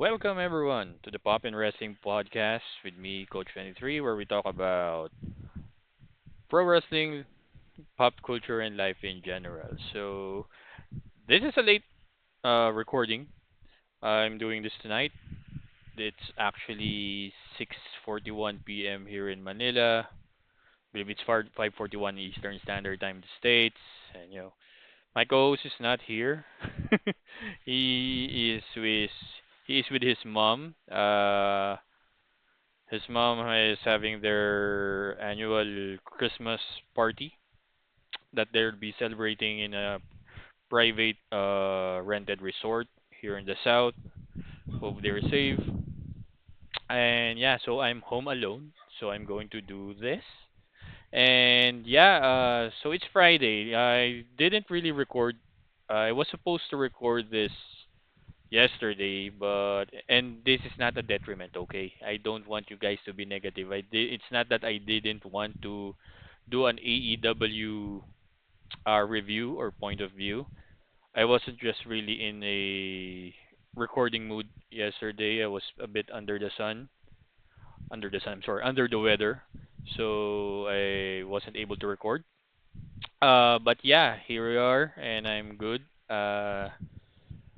Welcome everyone to the Pop and Wrestling Podcast with me, Coach 23, where we talk about pro wrestling, pop culture, and life in general. So this is a late recording. I'm doing this tonight. It's actually 6:41 p.m. here in Manila. Believe it's 5:41 Eastern Standard Time in the States, and my co-host is not here. he is with he is with his mom. His mom is having their annual Christmas party that they'll be celebrating in a private rented resort here in the south. Hope they're safe. And yeah, so I'm home alone, so I'm going to do this. And yeah, so it's Friday. I didn't really record. I was supposed to record this yesterday, but and this is not a detriment, okay? I don't want you guys to be negative. It's not that I didn't want to do an AEW review or point of view. I wasn't just really in a recording mood yesterday. I was a bit I'm sorry, under the weather. So I wasn't able to record. But yeah, here we are and I'm good.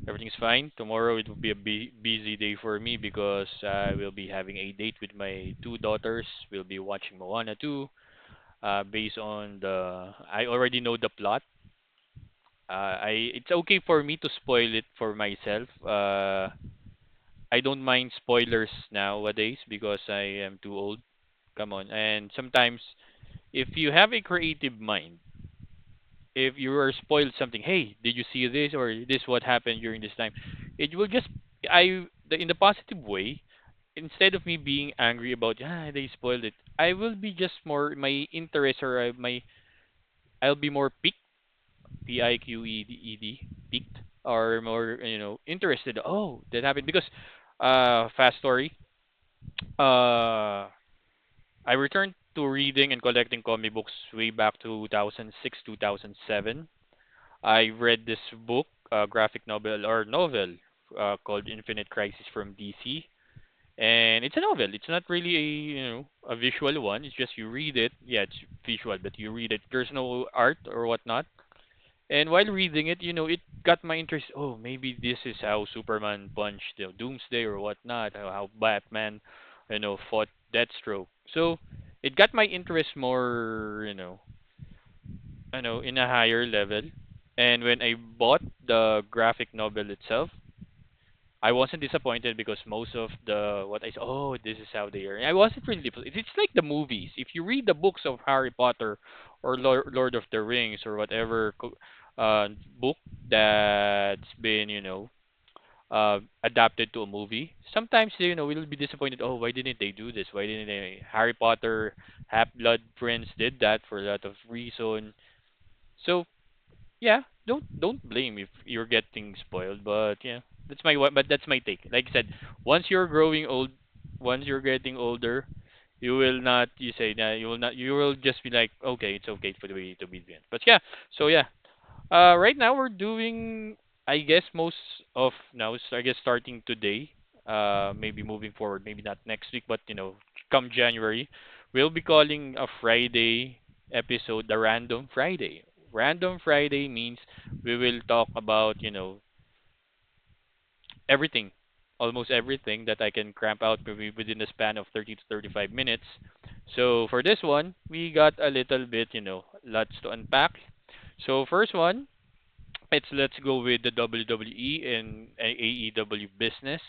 Everything's fine. Tomorrow it will be a busy day for me because I will be having a date with my two daughters. We'll be watching Moana 2. Based on I already know the plot. It's okay for me to spoil it for myself. I don't mind spoilers nowadays because I am too old. Come on. And sometimes if you have a creative mind, if you are spoiled something, hey, did you see this or this what happened during this time? It will just in the positive way, instead of me being angry about they spoiled it, I will be just more my interest or my I'll be more piqued, piqued or more interested. Oh, that happened because fast story. Uh, I returned to reading and collecting comic books way back 2006 2007. I read this book, graphic novel, called Infinite Crisis from DC, and it's a novel. It's not really a visual one. It's just you read it. Yeah, it's visual, but you read it. There's no art or whatnot. And while reading it, it got my interest. Oh, maybe this is how Superman punched Doomsday or whatnot. How Batman, fought Deathstroke. So it got my interest more, in a higher level. And when I bought the graphic novel itself, I wasn't disappointed because most of the what I saw, oh, this is how they are. I wasn't really. It's like the movies. If you read the books of Harry Potter or Lord of the Rings or whatever book that's been, adapted to a movie, sometimes we'll be disappointed. Oh, why didn't they do this? Why didn't they? Harry Potter, Half Blood Prince did that for a lot of reason. So yeah, don't blame if you're getting spoiled, but yeah, that's my take. Like I said, once you're growing old, once you're getting older, you will not you say that you will not you will just be like, okay, it's okay for the way to be done. But yeah, so yeah, right now we're doing I guess most of now I guess starting today, maybe moving forward, maybe not next week, but come January, we'll be calling a Friday episode the Random Friday. Random Friday means we will talk about, everything, almost everything that I can cramp out maybe within the span of 30 to 35 minutes. So for this one, we got a little bit, lots to unpack. So first one, let's go with the WWE and AEW business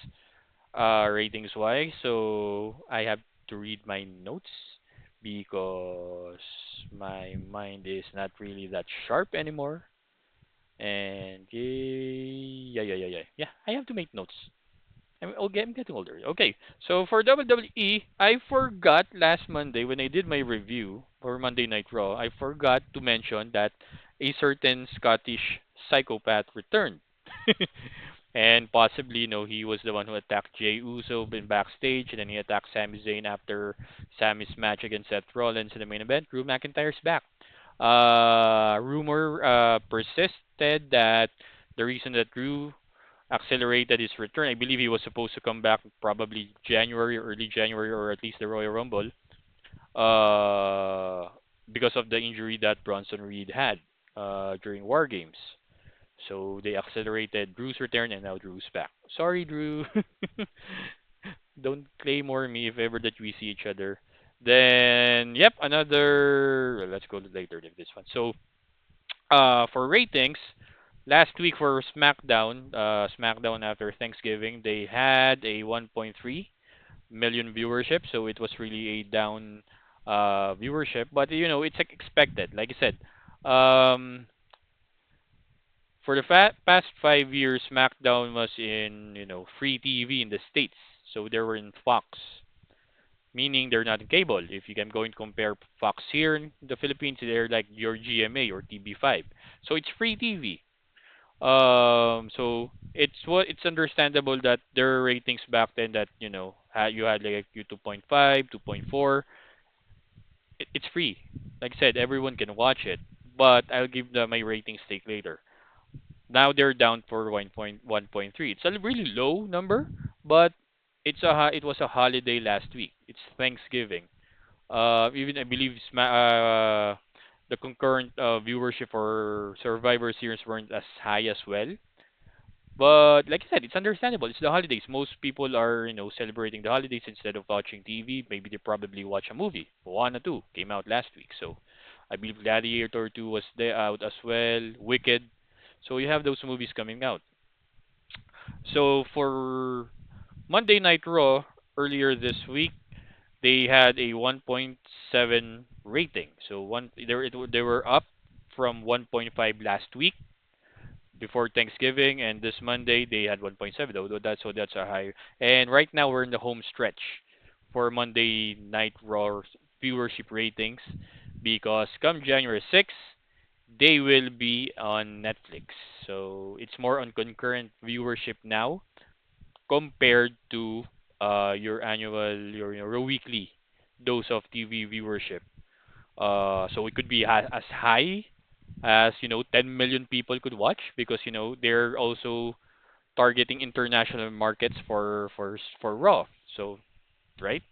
ratings wise. So I have to read my notes because my mind is not really that sharp anymore. And yeah. I have to make notes. I'm getting older. Okay, so for WWE, I forgot last Monday when I did my review for Monday Night Raw. I forgot to mention that a certain Scottish psychopath returned. And possibly, he was the one who attacked Jey Uso in backstage, and then he attacked Sami Zayn after Sami's match against Seth Rollins in the main event. Drew McIntyre's back. Rumor persisted that the reason that Drew accelerated his return. I believe he was supposed to come back probably January, early January, or at least the Royal Rumble, uh, because of the injury that Bronson Reed had during War Games. So they accelerated Drew's return, and now Drew's back. Sorry, Drew. Don't claim more me if ever that we see each other. Then, yep, another. Well, let's go later with this one. So, for ratings, last week for SmackDown after Thanksgiving, they had a 1.3 million viewership, so it was really a down viewership. But it's like expected. Like I said, for the past 5 years, SmackDown was in free TV in the states, so they were in Fox, meaning they're not in cable. If you can go and compare Fox here in the Philippines, they're like your GMA or TB5, so it's free TV. So it's understandable that their ratings back then that you had like you 2.5, 2.4. It's free. Like I said, everyone can watch it, but I'll give my ratings take later. Now they're down for 1.1.3. It's a really low number, but it was a holiday last week. It's Thanksgiving. Even I believe the concurrent viewership for Survivor Series weren't as high as well. But like I said, it's understandable. It's the holidays. Most people are, celebrating the holidays instead of watching TV. Maybe they probably watch a movie. Moana 2 came out last week, so I believe Gladiator 2 was there out as well. Wicked. So you have those movies coming out. So for Monday Night Raw earlier this week, they had a 1.7 rating. So they were up from 1.5 last week before Thanksgiving, and this Monday they had 1.7. Though that's a high. And right now we're in the home stretch for Monday Night Raw viewership ratings because come January 6th, they will be on Netflix. So it's more on concurrent viewership now compared to your annual your weekly dose of TV viewership. So it could be as high as 10 million people could watch because they're also targeting international markets for Raw. So right.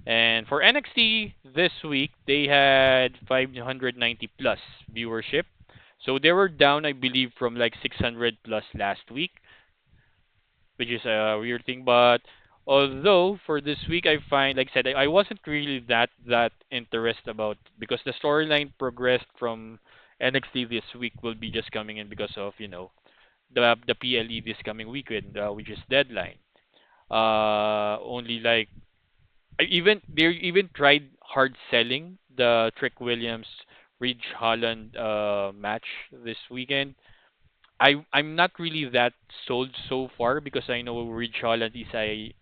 And for NXT this week, they had 590 plus viewership. So they were down, I believe, from like 600 plus last week, which is a weird thing. But although for this week, I find, like I said, I wasn't really that interested about because the storyline progressed from NXT this week will be just coming in because of the PLE this coming weekend, which is Deadline. Only like they even tried hard selling the Trick Williams Ridge Holland match this weekend. I'm not really that sold so far because I know Ridge Holland is a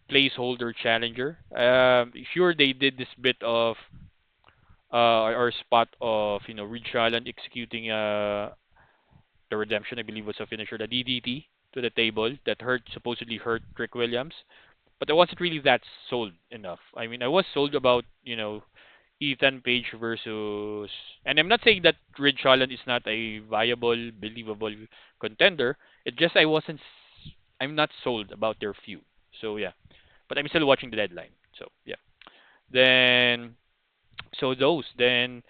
placeholder challenger. Sure they did this bit of or spot of Ridge Holland executing the redemption. I believe was a finisher, the DDT to the table that supposedly hurt Trick Williams. But I wasn't really that sold enough. I mean, I was sold about Ethan Page versus, and I'm not saying that Ridge Holland is not a viable, believable contender. It just I'm not sold about their feud. So yeah, but I'm still watching the deadline. So yeah. Then then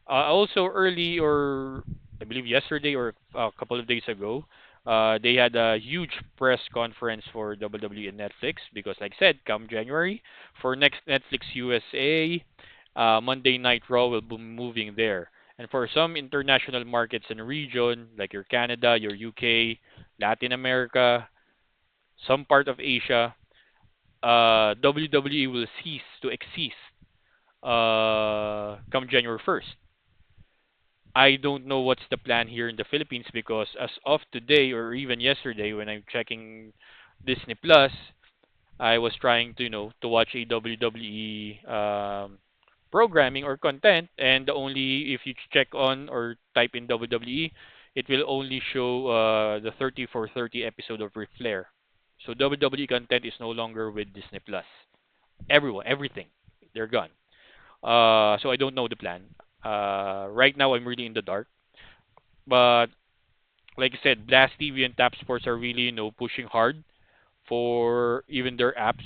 also early or I believe yesterday or a couple of days ago, they had a huge press conference for WWE and Netflix because, like I said, come January for next Netflix USA, Monday Night Raw will be moving there. And for some international markets and region like your Canada, your UK, Latin America, some part of Asia, WWE will cease to exist come January 1st. I don't know what's the plan here in the Philippines because as of today or even yesterday when I'm checking Disney Plus, I was trying to to watch a WWE programming or content, and the only if you check on or type in WWE, it will only show the 30 for 30 episode of Ric Flair. So WWE content is no longer with Disney Plus. Everything, they're gone. So I don't know the plan. Right now I'm really in the dark. But Like I said, Blast TV and Tap Sports are really, pushing hard for even their apps,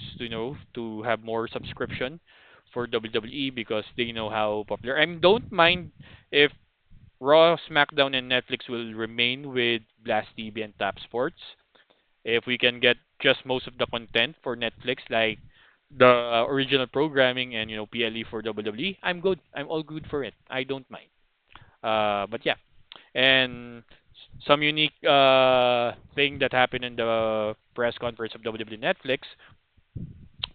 to have more subscription for WWE because they know how popular. And don't mind if Raw, SmackDown, and Netflix will remain with Blast TV and Tap Sports. If we can get just most of the content for Netflix, like the original programming and PLE for WWE, I'm good. I'm all good for it. I don't mind. But yeah, and some unique thing that happened in the press conference of WWE Netflix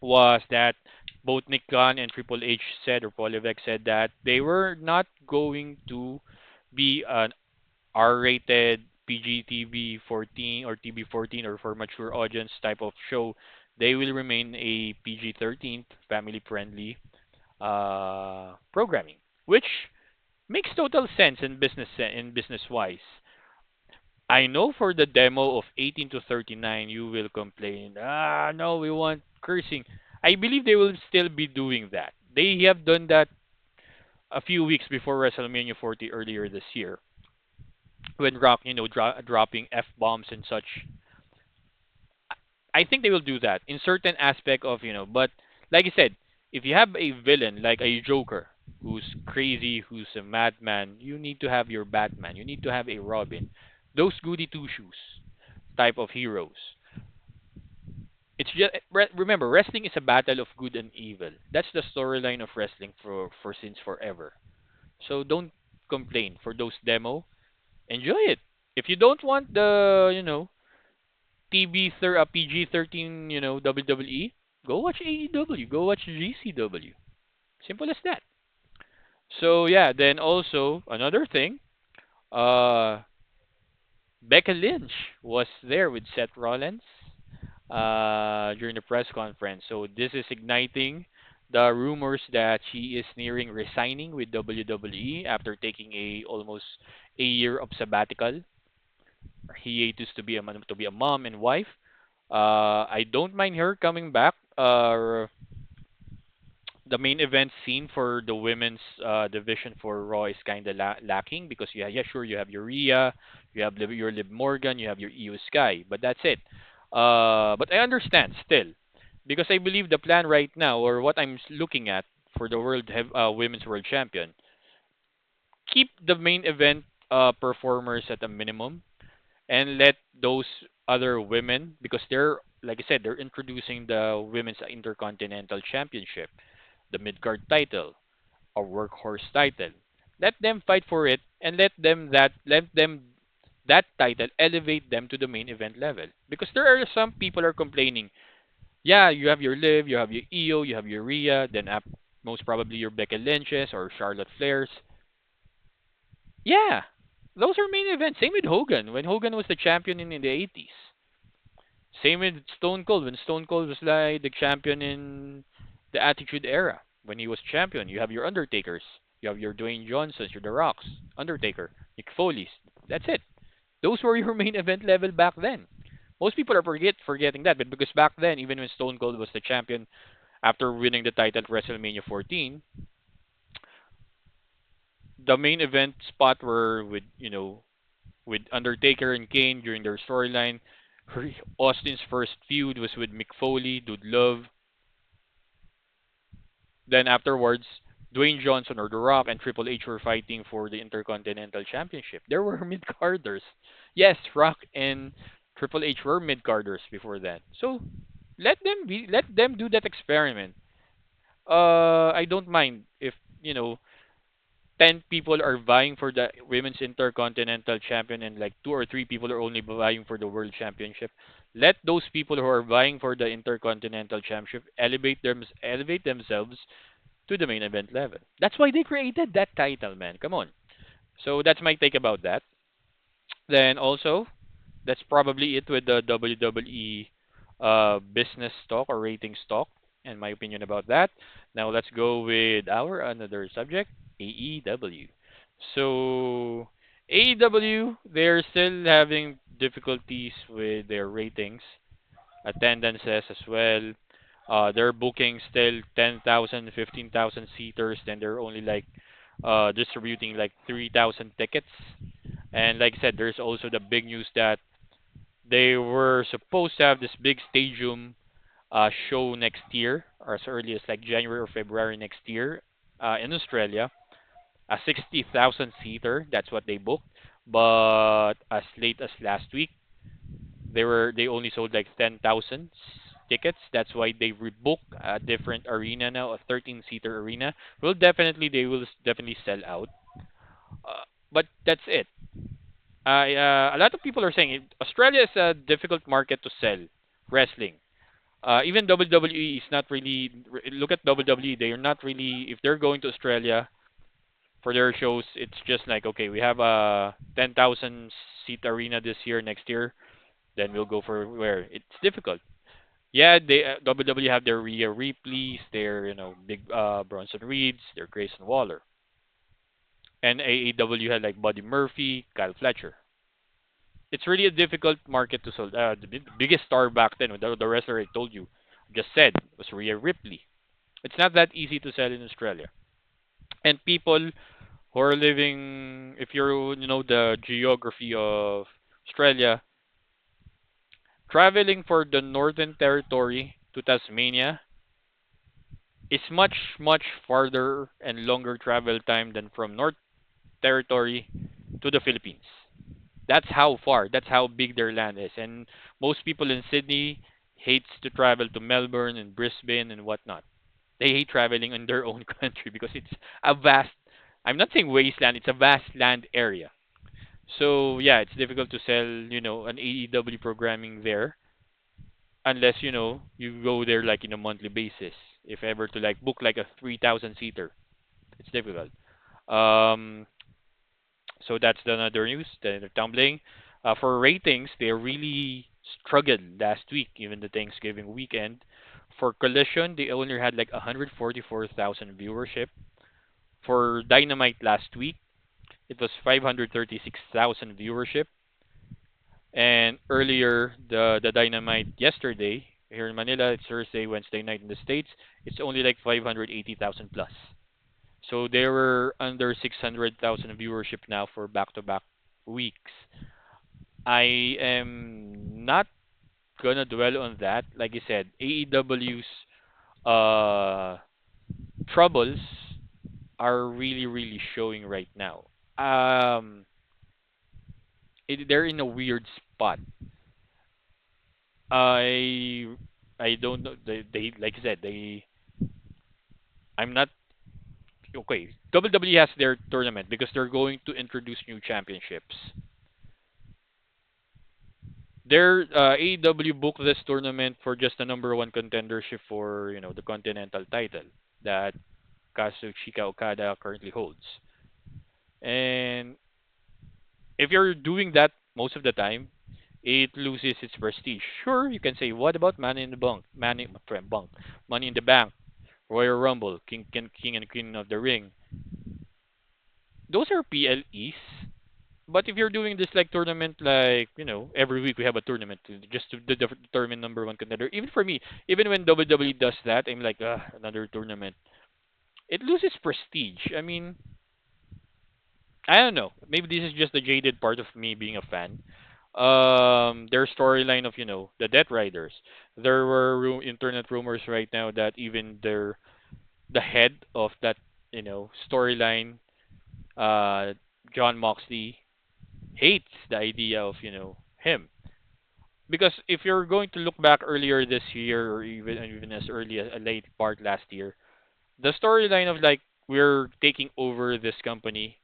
was that both Nick Khan and Triple H said, or Paul Levesque said, that they were not going to be an R-rated PG-TV 14 or TV 14 or for mature audience type of show. They will remain a PG-13 family-friendly programming, which makes total sense in business wise. I know for the demo of 18 to 39, you will complain. Ah, no, we want cursing. I believe they will still be doing that. They have done that a few weeks before WrestleMania 40 earlier this year, when Rock, dropping f bombs and such. I think they will do that in certain aspect of, But like I said, if you have a villain like a Joker who's crazy, who's a madman, you need to have your Batman. You need to have a Robin. Those goody two shoes type of heroes. It's just remember, wrestling is a battle of good and evil. That's the storyline of wrestling for since forever. So don't complain for those demo. Enjoy it. If you don't want the PG-13 WWE, go watch AEW. Go watch GCW. Simple as that. So yeah, then also another thing, uh, Becca Lynch was there with Seth Rollins during the press conference. So this is igniting the rumors that she is nearing resigning with WWE after taking a almost a year of sabbatical. Hiatus to be a mom and wife. I don't mind her coming back. The main event scene for the women's division for Raw is kind of lacking because yeah, sure, you have your Rhea, you have your Liv Morgan, you have your Io Sky, but that's it. But I understand still because I believe the plan right now, or what I'm looking at for the women's world champion, keep the main event performers at a minimum and let those other women, because they're, like I said, they're introducing the women's intercontinental championship, the mid-card title, a workhorse title. Let them fight for it and let them that title elevate them to the main event level. Because there are some people are complaining, yeah, you have your Liv, you have your Io, you have your Rhea, then most probably your Becky Lynch's or Charlotte Flair's. Yeah, those are main events. Same with Hogan when Hogan was the champion in the 80s. Same with Stone Cold when Stone Cold was like the champion in the Attitude Era. When he was champion, you have your Undertakers, you have your Dwayne Johnsons, your The Rocks, Undertaker, Mick Foley's. That's it. Those were your main event level back then. Most people are forgetting that, but because back then, even when Stone Cold was the champion after winning the title at WrestleMania 14, the main event spot were with Undertaker and Kane during their storyline. Austin's first feud was with Mick Foley, Dude Love. Then afterwards, Dwayne Johnson or The Rock and Triple H were fighting for the Intercontinental Championship. There were mid-carders. Yes, Rock and Triple H were mid-carders before that. So let them do that experiment. I don't mind if, you know, 10 people are vying for the women's intercontinental champion and like two or three people are only vying for the world championship. Let those people who are vying for the intercontinental championship elevate themselves to the main event level. That's why they created that title, man. Come on. So that's my take about that. Then also, that's probably it with the WWE business stock or rating stock, and my opinion about that. Now let's go with our another subject, AEW. So AEW, they're still having difficulties with their ratings, attendances as well. They're booking still 10,000, 15,000 seaters, then they're only like distributing like 3,000 tickets. And like I said, there's also the big news that they were supposed to have this big stadium show next year, or as early as like January or February next year, in Australia. A 60,000 seater, that's what they booked. But as late as last week, they only sold like 10,000 tickets. That's why they rebook a different arena now, a 13-seater arena. Well, definitely they will definitely sell out. But that's it. A lot of people are saying Australia is a difficult market to sell wrestling. Even WWE is not really. Look at WWE; they are not really. If they're going to Australia for their shows, it's just like, okay, we have a 10,000 seat arena this year. Next year, then we'll go for where it's difficult. Yeah, they WWE have their Rhea Ripley's, their big Bronson Reeds, their Grayson Waller, and AEW had like Buddy Murphy, Kyle Fletcher. It's really a difficult market to sell. The biggest star back then, the wrestler I told you, just said, was Rhea Ripley. It's not that easy to sell in Australia. And people who are living, if you know the geography of Australia, traveling for the Northern Territory to Tasmania is much, much farther and longer travel time than from North Territory to the Philippines. That's how far, that's how big their land is. And most people in Sydney hates to travel to Melbourne and Brisbane and whatnot. They hate traveling in their own country because it's a vast, I'm not saying wasteland, it's a vast land area. So yeah, it's difficult to sell, an AEW programming there unless, you go there like in a monthly basis. If ever to like book like a 3,000 seater, it's difficult. Um, so that's the another news. They're tumbling. For ratings, they really struggled last week, even the Thanksgiving weekend. For Collision, they only had like 144,000 viewership. For Dynamite last week, it was 536,000 viewership. And earlier, the Dynamite yesterday here in Manila, it's Thursday, Wednesday night in the States, it's only like 580,000 plus. So they were under 600,000 viewership now for back-to-back weeks. I am not gonna dwell on that. Like I said, AEW's uh troubles are really really showing right now. Um, they're in a weird spot. I I don't know. They like I said I'm not okay. WWE has their tournament because they're going to introduce new championships. Their AEW booked this tournament for just the number one contendership for the Continental title that Kazuchika Okada currently holds. And if you're doing that most of the time, it loses its prestige. Sure, you can say, what about Money in the Bank, Money in the Bank, Royal Rumble, King and Queen of the Ring? Those are PLEs. But if you're doing this like tournament, like every week we have a tournament just to determine number one contender. Even for me, even when WWE does that, I'm like, another tournament. It loses prestige. I mean, I don't know. Maybe this is just the jaded part of me being a fan. Their storyline of the Death Riders. There were internet rumors right now that even the head of that storyline, uh, John Moxley, hates the idea of him. Because if you're going to look back earlier this year or even as early as a late part last year, the storyline of like we're taking over this company,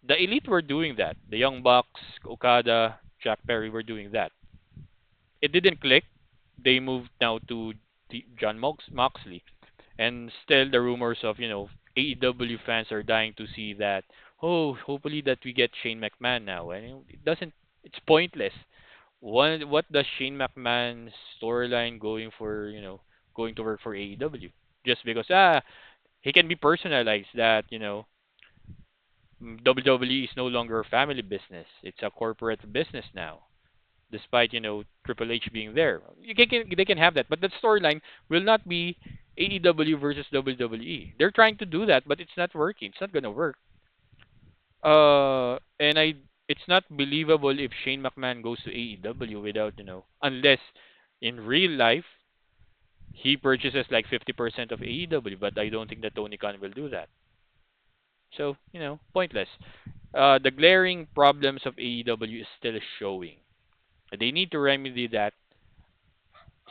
the elite were doing that. The Young Bucks, Okada, Jack Perry were doing that. It didn't click. They moved now to John Moxley, and still the rumors of AEW fans are dying to see that. Oh, hopefully that we get Shane McMahon now, and it doesn't. It's pointless. What does Shane McMahon's storyline going to work for AEW? Just because he can be personalized that WWE is no longer a family business. It's a corporate business now. Despite Triple H being there, they can have that, but that storyline will not be AEW versus WWE. They're trying to do that, but it's not working. It's not gonna work. And I It's not believable if Shane McMahon goes to AEW without, unless in real life he purchases like 50% of AEW, but I don't think that Tony Khan will do that. So, pointless. The glaring problems of AEW is still showing. They need to remedy that,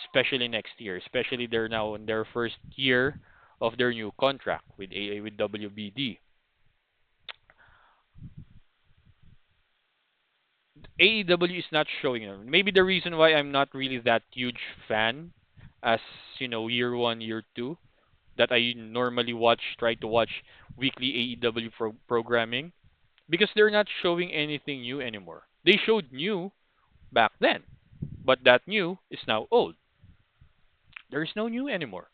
especially next year. Especially they're now in their first year of their new contract with WBD. AEW is not showing them. Maybe the reason why I'm not really that huge fan as year one, year two, that I normally try to watch weekly AEW programming, because they're not showing anything new anymore. They showed new back then, but that new is now old. There's no new anymore.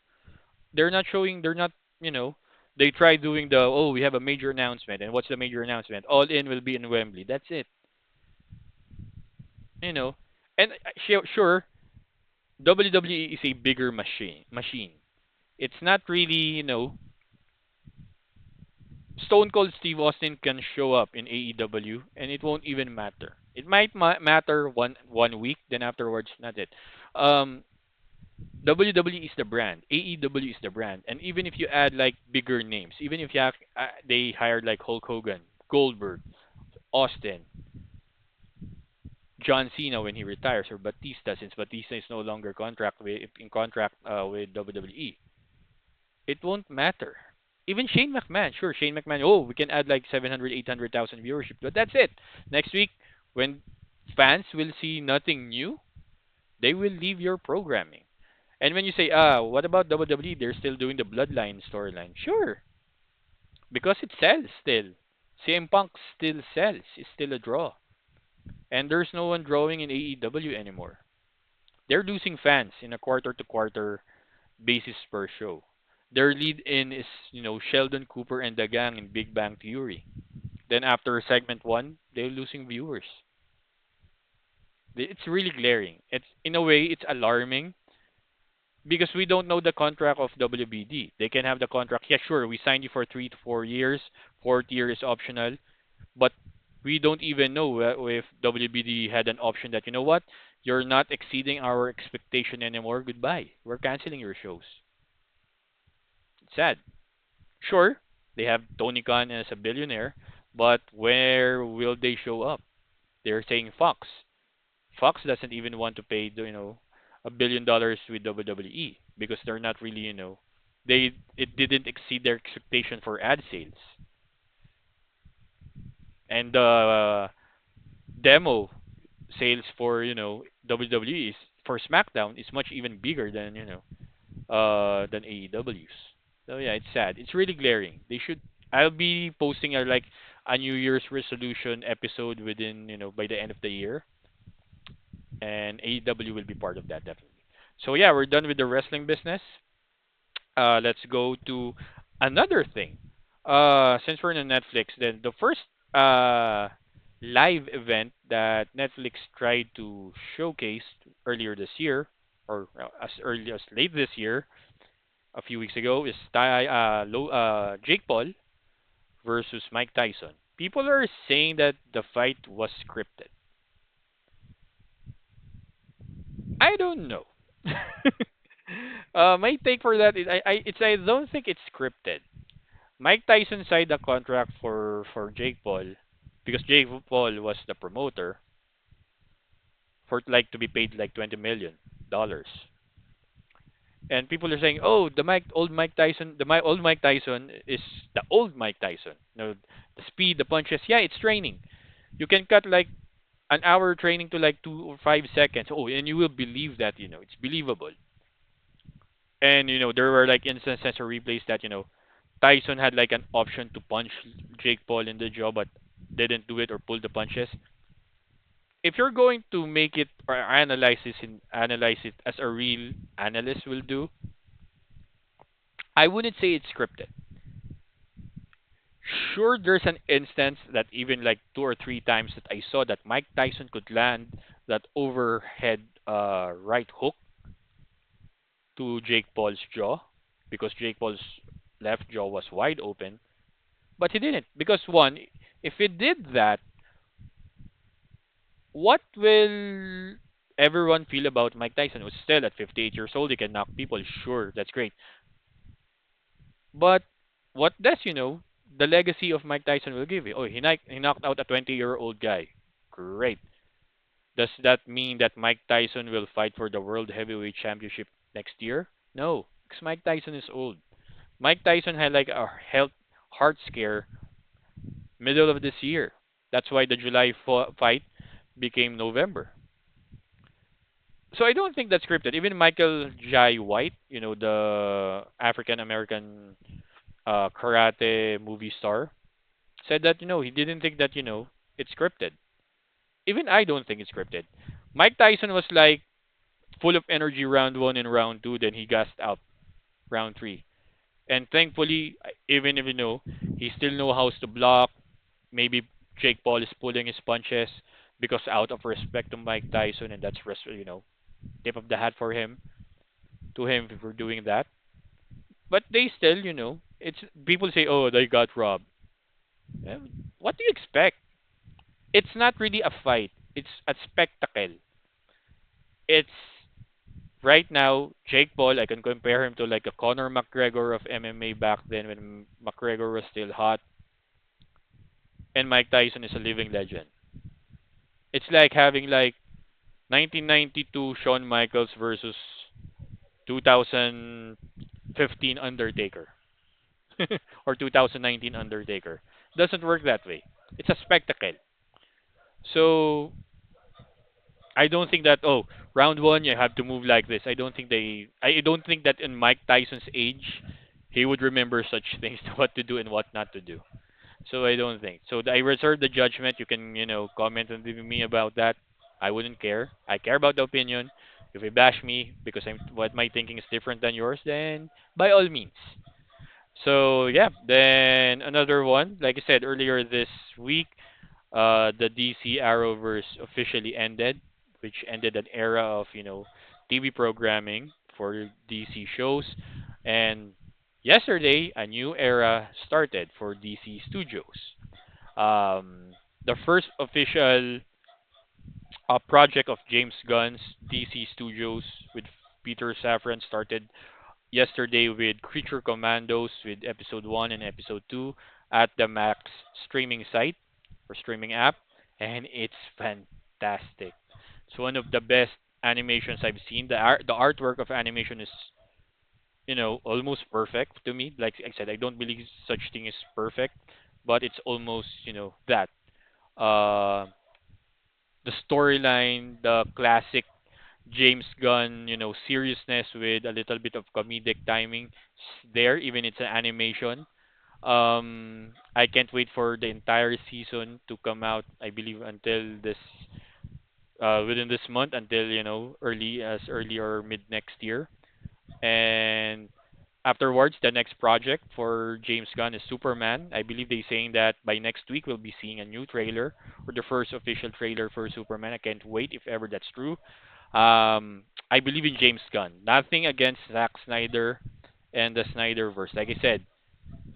They're not showing. They're not. You know. They try doing the, oh, we have a major announcement, and what's the major announcement? All In will be in Wembley. That's it. You know. And sure, WWE is a bigger machine. It's not really, Stone Cold Steve Austin can show up in AEW and it won't even matter. It might matter one week, then afterwards, not it. Um, WWE is the brand, AEW is the brand, and even if you add like bigger names, even if they hired like Hulk Hogan, Goldberg, Austin, John Cena when he retires, or Batista, since Batista is no longer in contract with WWE, it won't matter. Even Shane McMahon, sure, Shane McMahon, oh, we can add like 700, 800,000 viewership, but that's it. Next week, when fans will see nothing new, they will leave your programming. And when you say, what about WWE? They're still doing the Bloodline storyline. Sure, because it sells still. CM Punk still sells. It's still a draw. And there's no one drawing in AEW anymore. They're losing fans in a quarter to quarter basis per show. Their lead in is, Sheldon Cooper and the gang in Big Bang Theory. Then after segment one, they're losing viewers. It's really glaring. It's in a way it's alarming because we don't know the contract of WBD. They can have the contract. Yeah, sure, we signed you for 3 to 4 years. Fourth year is optional, but we don't even know if WBD had an option that, you know what, you're not exceeding our expectation anymore. Goodbye. We're canceling your shows. It's sad. Sure, they have Tony Khan as a billionaire, but where will they show up? They're saying Fox. Fox doesn't even want to pay $1 billion with WWE because they're not really, it didn't exceed their expectation for ad sales. And the demo sales for, WWE is for SmackDown is much even bigger than, than AEW's. So yeah, it's sad. It's really glaring. They should. I'll be posting a New Year's resolution episode within, by the end of the year, and AEW will be part of that definitely. So yeah, we're done with the wrestling business. Let's go to another thing. Since we're on Netflix, then the first live event that Netflix tried to showcase earlier this year, or as early as late this year, a few weeks ago, is Jake Paul versus Mike Tyson. People are saying that the fight was scripted. I don't know. My take for that is I don't think it's scripted. Mike Tyson signed a contract for Jake Paul because Jake Paul was the promoter for like to be paid like $20 million. And people are saying, "Oh, old Mike Tyson, old Mike Tyson is the old Mike Tyson. The speed, the punches. Yeah, it's training. You can cut like an hour training to like 2 or 5 seconds. Oh, and you will believe that. It's believable." And there were like instances or replays that Tyson had like an option to punch Jake Paul in the jaw, but didn't do it or pull the punches. If you're going to make it or analyze it as a real analyst will do, I wouldn't say it's scripted. Sure, there's an instance that even like 2 or 3 times that I saw that Mike Tyson could land that overhead right hook to Jake Paul's jaw because Jake Paul's left jaw was wide open, but he didn't because one, if he did that, What will everyone feel about Mike Tyson, who's still at 58 years old? He can knock people. Sure, that's great. But what does, the legacy of Mike Tyson will give you? Oh, he knocked out a 20-year-old guy. Great. Does that mean that Mike Tyson will fight for the World Heavyweight Championship next year? No, because Mike Tyson is old. Mike Tyson had like a heart scare middle of this year. That's why the July fight became November. So I don't think that's scripted. Even Michael Jai White, the African American karate movie star, said that he didn't think that it's scripted. Even I don't think it's scripted. Mike Tyson was like full of energy round one and round two, then he gassed out round three. And thankfully, even if he still knows how to block. Maybe Jake Paul is pulling his punches because out of respect to Mike Tyson, and that's tip of the hat for him to him for doing that. But they still, it's people say, oh, they got robbed. Eh, What do you expect? It's not really a fight. It's a spectacle. It's right now Jake Paul. I can compare him to like a Conor McGregor of MMA back then when McGregor was still hot, and Mike Tyson is a living legend. It's like having like 1992 Shawn Michaels versus 2015 Undertaker or 2019 Undertaker. Doesn't work that way. It's a spectacle. So I don't think that round one you have to move like this. I don't think that in Mike Tyson's age he would remember such things what to do and what not to do. So I don't think. So I reserve the judgment. You can, comment on me about that. I wouldn't care. I care about the opinion. If you bash me because what my thinking is different than yours, then by all means. So yeah, then another one, like I said earlier this week, the DC Arrowverse officially ended, which ended an era of TV programming for DC shows, and yesterday a new era started for DC Studios. Um, the first official project of James Gunn's DC Studios with Peter Safran started yesterday with Creature Commandos with episode 1 and episode 2 at the Max streaming site or streaming app, and it's fantastic. It's one of the best animations I've seen. The artwork of animation is almost perfect to me. Like I said, I don't believe such thing is perfect, but it's almost that. Uh, the storyline, the classic James Gunn, seriousness with a little bit of comedic timing there, even it's an animation. I can't wait for the entire season to come out. I believe until this, within this month, until early or mid next year. And afterwards, the next project for James Gunn is Superman. I believe they're saying that by next week we'll be seeing a new trailer or the first official trailer for Superman. I can't wait if ever that's true. I believe in James Gunn. Nothing against Zack Snyder and the Snyderverse. Like I said,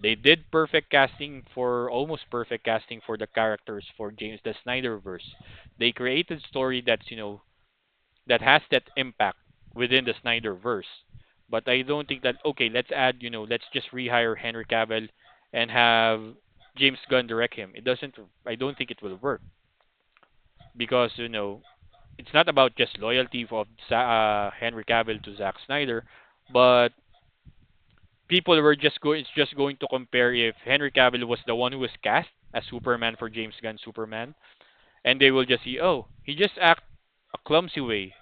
they did perfect casting for almost perfect casting for the characters for James the Snyderverse. They created story that has that impact within the Snyderverse. But I don't think that okay, let's just rehire Henry Cavill and have James Gunn direct him. It doesn't. I don't think it will work because it's not about just loyalty of Henry Cavill to Zack Snyder, but people were just going to compare if Henry Cavill was the one who was cast as Superman for James Gunn's Superman, and they will just see, oh, he just act a clumsy way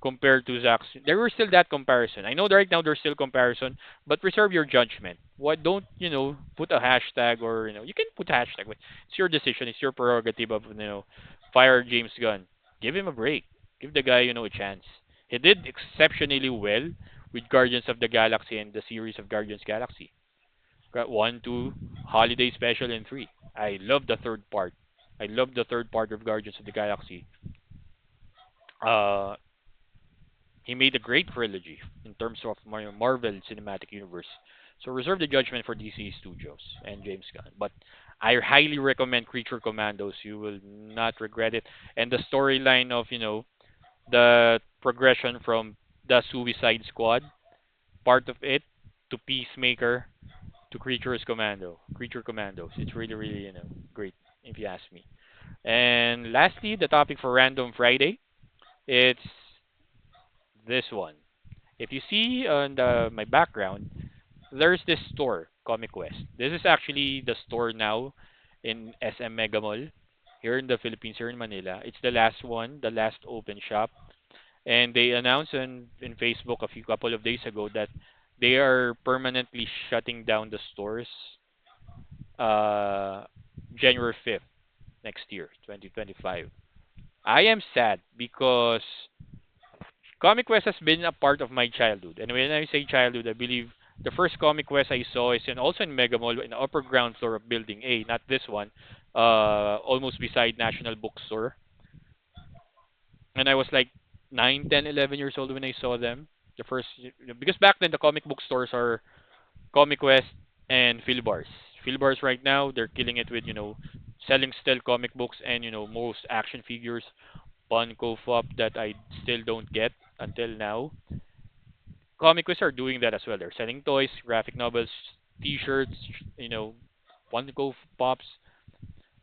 compared to Zack's. There was still that comparison. I know that right now there's still comparison, but reserve your judgment. What don't put a hashtag or you can put a hashtag, but it's your decision. It's your prerogative of fire James Gunn. Give him a break. Give the guy a chance. He did exceptionally well with Guardians of the Galaxy and the series of Guardians Galaxy. Got one, two, holiday special, and three. I love the third part. I love the third part of Guardians of the Galaxy. Uh, he made a great trilogy in terms of Marvel Cinematic Universe. So reserve the judgment for DC Studios and James Gunn. But I highly recommend Creature Commandos. You will not regret it. And the storyline of, the progression from the Suicide Squad, part of it, to Peacemaker, to Creature Commandos. It's really, really, great, if you ask me. And lastly, the topic for Random Friday, it's this one. If you see on my background, there's this store, Comic Quest. This is actually the store now in SM Mega Mall here in the Philippines, here in Manila. It's the last one, the last open shop. And they announced in Facebook a few couple of days ago that they are permanently shutting down the stores uh, January 5th next year, 2025. I am sad because Comic Quest has been a part of my childhood. And when I say childhood, I believe the first Comic Quest I saw is also in Mega Mall in the upper ground floor of Building A, not this one, almost beside National Bookstore. And I was like 9, 10, 11 years old when I saw them. The first, because back then the comic book stores are Comic Quest and Philbars. Philbars right now, they're killing it with, selling still comic books and, most action figures, Funko Pop that I still don't get until now. Comic Quest are doing that as well. They're selling toys, graphic novels, T-shirts, you know, Funko Pops.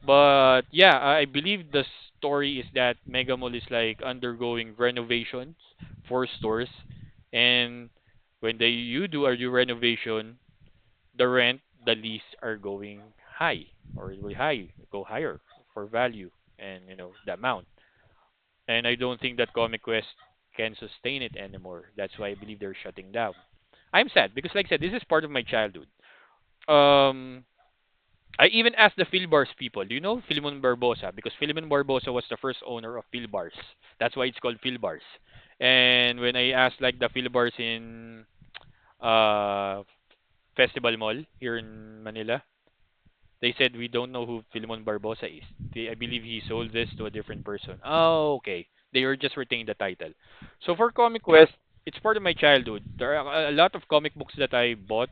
But yeah, I believe the story is that Mega Mall is like undergoing renovations for stores, and when you do a new renovation, the rent, the lease are going high, or it will go higher for value and the amount. And I don't think that Comic Quest can sustain it anymore. That's why I believe they're shutting down. I'm sad because, like I said, this is part of my childhood. Um, I even asked the Philbars people, do you know Philemon Barbosa? Because Philemon Barbosa was the first owner of Philbars. That's why it's called Philbars. And when I asked like the Philbars in uh Festival Mall here in Manila, they said we don't know who Philemon Barbosa is. I believe he sold this to a different person. Oh, okay. They were just retained the title. So for Comic Quest, it's part of my childhood. There are a lot of comic books that I bought.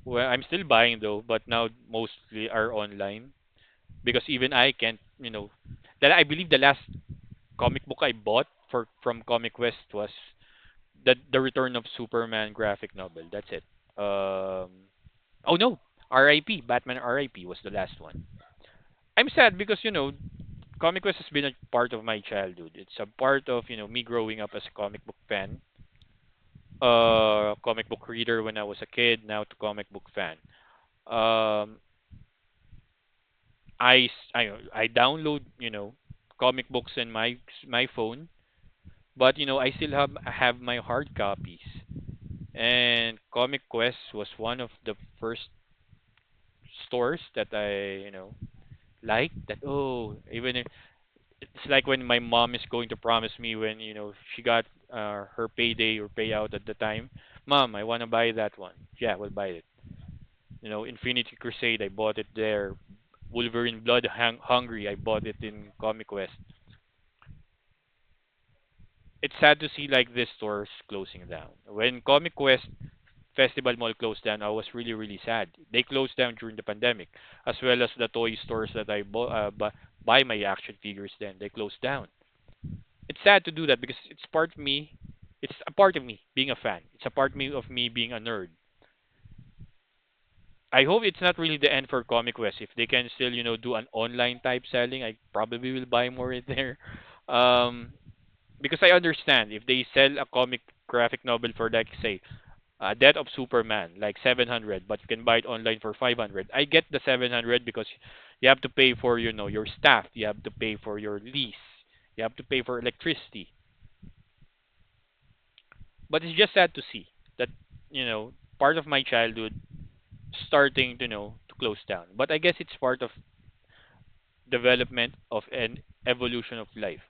Well, I'm still buying though, but now mostly are online because even I can't, that I believe the last comic book I bought from Comic Quest was the Return of Superman graphic novel. That's it. Oh no, R.I.P. Batman R.I.P. was the last one. I'm sad because Comic Quest has been a part of my childhood. It's a part of me growing up as a comic book fan, comic book reader when I was a kid, now to comic book fan. Um, I download comic books in my phone, but I still have my hard copies. And Comic Quest was one of the first stores that I liked. That, oh, even if it's like when my mom is going to promise me when she got her payday or payout at the time, Mom, I want to buy that one. Yeah, we'll buy it. Infinity Crusade, I bought it there. Wolverine Blood Hungry, I bought it in Comic Quest. It's sad to see like these stores closing down. When Comic Quest Festival Mall closed down, I was really really sad. They closed down during the pandemic, as well as the toy stores that buy my action figures. Then they closed down. It's sad to do that because it's part of me. It's a part of me being a fan. It's a part of me being a nerd. I hope it's not really the end for Comic Quest. If they can still, do an online type selling, I probably will buy more in there. Um, because I understand if they sell a comic graphic novel for like say Death of Superman like 700, but you can buy it online for 500. I get the 700 because you have to pay for your staff, you have to pay for your lease, you have to pay for electricity. But it's just sad to see that part of my childhood starting to close down. But I guess it's part of development of an evolution of life.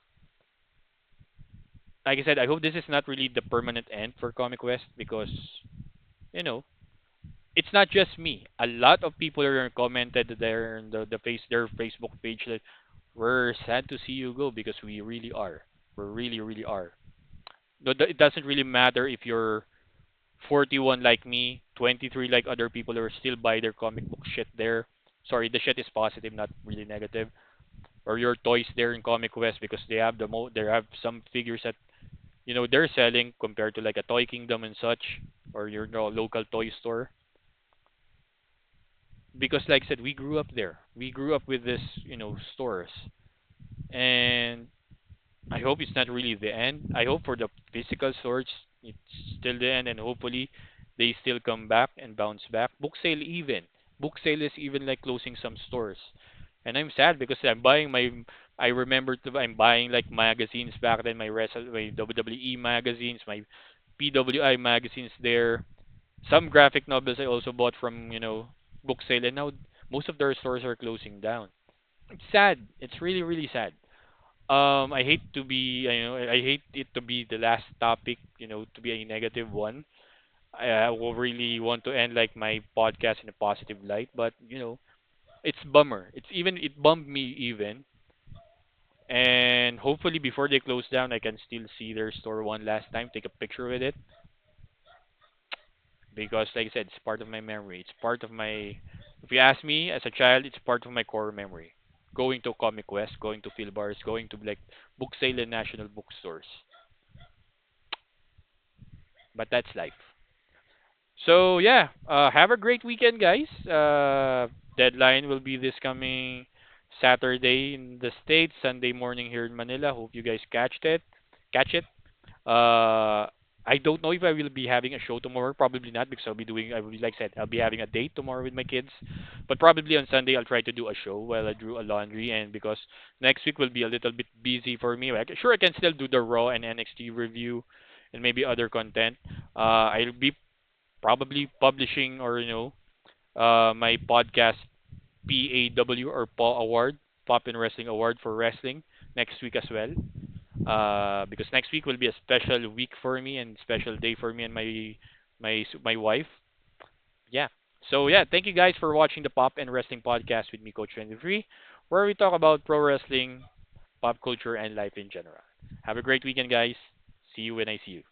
Like I said, I hope this is not really the permanent end for Comic Quest because you know it's not just me. A lot of people are commented there in their Facebook page that we're sad to see you go because we really are. We really really are. No, it doesn't really matter if you're 41 like me, 23 like other people who are still buy their comic book shit there. Sorry, the shit is positive, not really negative. Or your toys there in Comic West because they have some figures that they're selling compared to like a Toy Kingdom and such, or your local toy store. Because like I said, we grew up there. We grew up with this stores, and I hope it's not really the end. I hope for the physical stores it's still the end, and hopefully they still come back and bounce back. Book sale is even like closing some stores, and I'm sad because I'm buying my. I remember I'm buying like magazines back then, my WWE magazines, my PWI magazines there. Some graphic novels I also bought from book sale, and now most of their stores are closing down. It's sad. It's really really sad. I hate to be, I hate it to be the last topic, to be a negative one. I will really want to end like my podcast in a positive light, but it's bummer. It bummed me even, and hopefully before they close down, I can still see their store one last time, take a picture with it, because like I said, it's part of my memory. It's part of my. If you ask me, as a child, it's part of my core memory. Going to Comic West, going to Phil Bars, going to like book sale and national bookstores. But that's life. So yeah, have a great weekend, guys. Deadline will be this coming Saturday in the States, Sunday morning here in Manila. Hope you guys catch it. Uh, I don't know if I will be having a show tomorrow. Probably not because I will be like I said, I'll be having a date tomorrow with my kids. But probably on Sunday I'll try to do a show while I do a laundry, and because next week will be a little bit busy for me. Sure, I can still do the Raw and NXT review and maybe other content. I'll be probably publishing or my podcast PAW or PAW Award, Pop in Wrestling Award for wrestling next week as well. Because next week will be a special week for me and special day for me and my wife. Yeah. So yeah, thank you guys for watching the Pop and Wrestling podcast with me, Coach 23, where we talk about pro wrestling, pop culture, and life in general. Have a great weekend, guys. See you when I see you.